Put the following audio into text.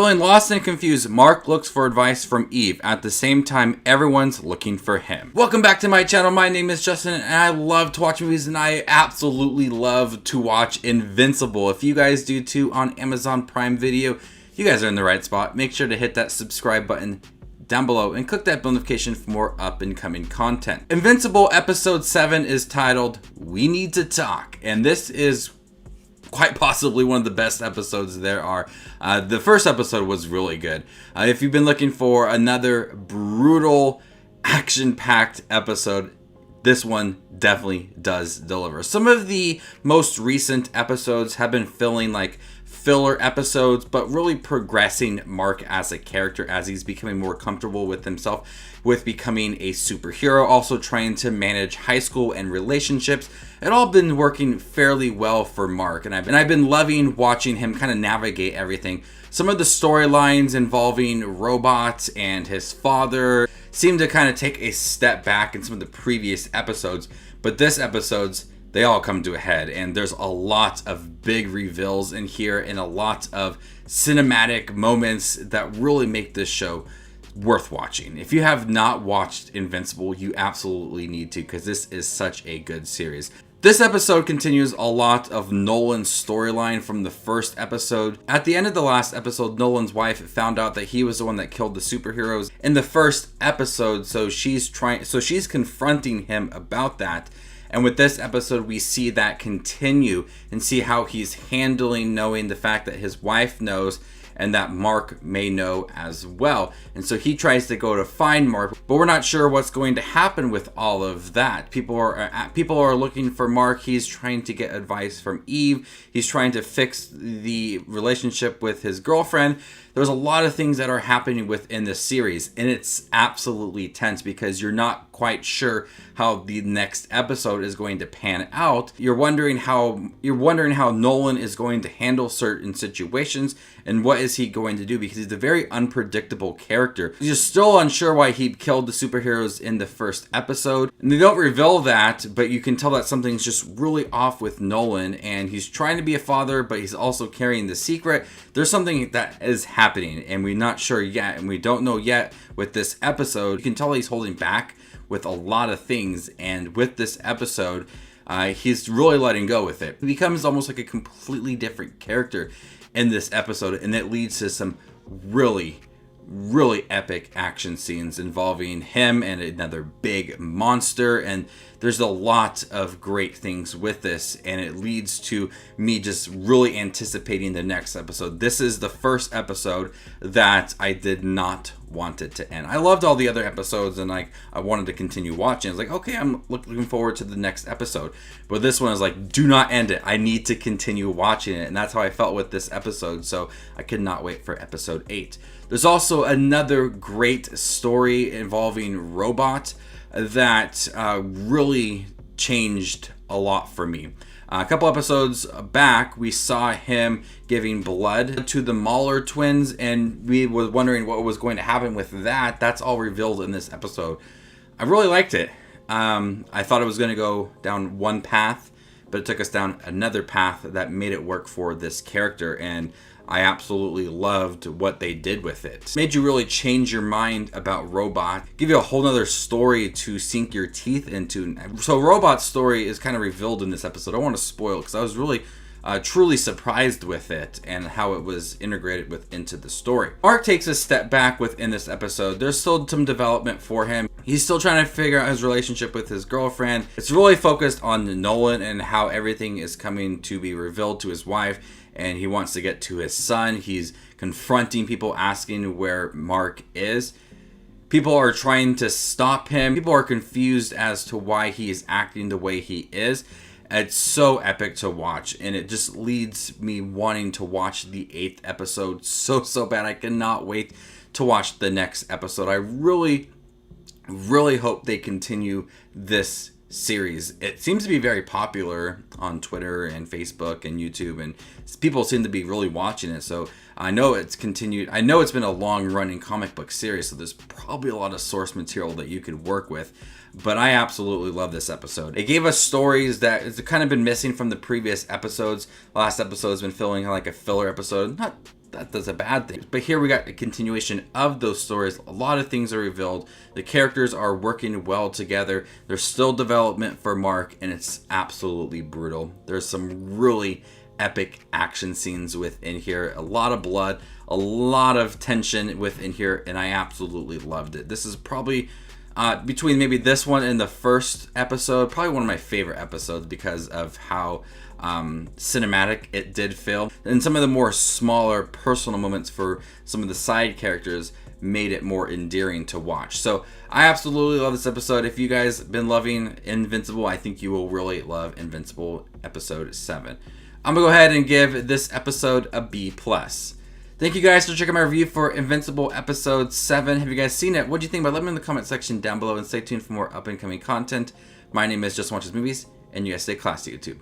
Feeling lost and confused, Mark looks for advice from Eve. At the same time, everyone's looking for him. Welcome back to my channel. My name is Justin, and I love to watch movies, and I absolutely love to watch Invincible. If you guys do too on Amazon Prime Video, you guys are in the right spot. Make sure to hit that subscribe button down below and click that bell notification for more up and coming content. Invincible episode 7 is titled We Need to Talk, and this is quite possibly one of the best episodes there are. The first episode was really good. If you've been looking for another brutal, action-packed episode, this one definitely does deliver. Some of the most recent episodes have been feeling like filler episodes, but really progressing Mark as a character as he's becoming more comfortable with himself, with becoming a superhero, also trying to manage high school and relationships. It all been working fairly well for Mark, and I've been loving watching him kind of navigate everything. Some of the storylines involving Robot and his father seem to kind of take a step back in some of the previous episodes, but this episode's they all come to a head, and there's a lot of big reveals in here and a lot of cinematic moments that really make this show worth watching. If you have not watched Invincible, you absolutely need to, because this is such a good series. This episode continues a lot of Nolan's storyline from the first episode. At the end of the last episode, Nolan's wife found out that he was the one that killed the superheroes in the first episode, so she's confronting him about that. And with this episode, we see that continue and see how he's handling knowing the fact that his wife knows and that Mark may know as well. And so he tries to go to find Mark, but we're not sure what's going to happen with all of that. People are looking for Mark. He's trying to get advice from Eve. He's trying to fix the relationship with his girlfriend. There's a lot of things that are happening within this series, and it's absolutely tense because you're not quite sure how the next episode is going to pan out. You're wondering how Nolan is going to handle certain situations and what is he going to do, because he's a very unpredictable character. You're still unsure why he killed the superheroes in the first episode, and they don't reveal that, but you can tell that something's just really off with Nolan, and he's trying to be a father, but he's also carrying the secret. There's something that is happening, and we're not sure yet, and we don't know yet with this episode. You can tell he's holding back with a lot of things, and with this episode, he's really letting go with it. He becomes almost like a completely different character in this episode, and it leads to some really epic action scenes involving him and another big monster, and there's a lot of great things with this, and it leads to me just really anticipating the next episode. This is the first episode that I did not want it to end. I loved all the other episodes, and I wanted to continue watching. I was like, okay, I'm looking forward to the next episode, but this one is like, do not end it. I need to continue watching it, and that's how I felt with this episode, so I could not wait for episode 8. There's also another great story involving Robot that really changed a lot for me. A couple episodes back, we saw him giving blood to the Mahler twins, and we were wondering what was going to happen with that. That's all revealed in this episode. I really liked it. I thought it was going to go down one path, but it took us down another path that made it work for this character, and I absolutely loved what they did with it. Made you really change your mind about Robot, give you a whole nother story to sink your teeth into. So Robot's story is kind of revealed in this episode. I don't want to spoil it because I was really truly surprised with it and how it was integrated into the story. Mark takes a step back within this episode. There's still some development for him. He's still trying to figure out his relationship with his girlfriend. It's really focused on Nolan and how everything is coming to be revealed to his wife, and he wants to get to his son. He's confronting people asking where Mark is. People are trying to stop him. People are confused as to why he is acting the way he is. It's so epic to watch, and it just leads me wanting to watch the 8th episode so bad. I cannot wait to watch the next episode. I really hope they continue this series. It seems to be very popular on Twitter and Facebook and YouTube, and people seem to be really watching it. So I know it's continued. I know it's been a long-running comic book series, so there's probably a lot of source material that you could work with. But I absolutely love this episode. It gave us stories that has kind of been missing from the previous episodes. Last episode has been feeling like a filler episode. Not that's a bad thing. But here we got a continuation of those stories. A lot of things are revealed. The characters are working well together. There's still development for Mark, and it's absolutely brutal. There's some really epic action scenes within here. A lot of blood, a lot of tension within here, and I absolutely loved it. This is probably between maybe this one and the first episode, probably one of my favorite episodes because of how cinematic it did feel, and some of the more smaller personal moments for some of the side characters made it more endearing to watch. So I absolutely love this episode. If you guys been loving Invincible, I think you will really love Invincible episode 7. I'm gonna go ahead and give this episode a B+. Thank you guys for checking my review for Invincible episode 7. Have you guys seen it? What do you think? Let me know in the comment section down below, and stay tuned for more up and coming content. My name is Just Watches Movies, and you guys stay classy, YouTube.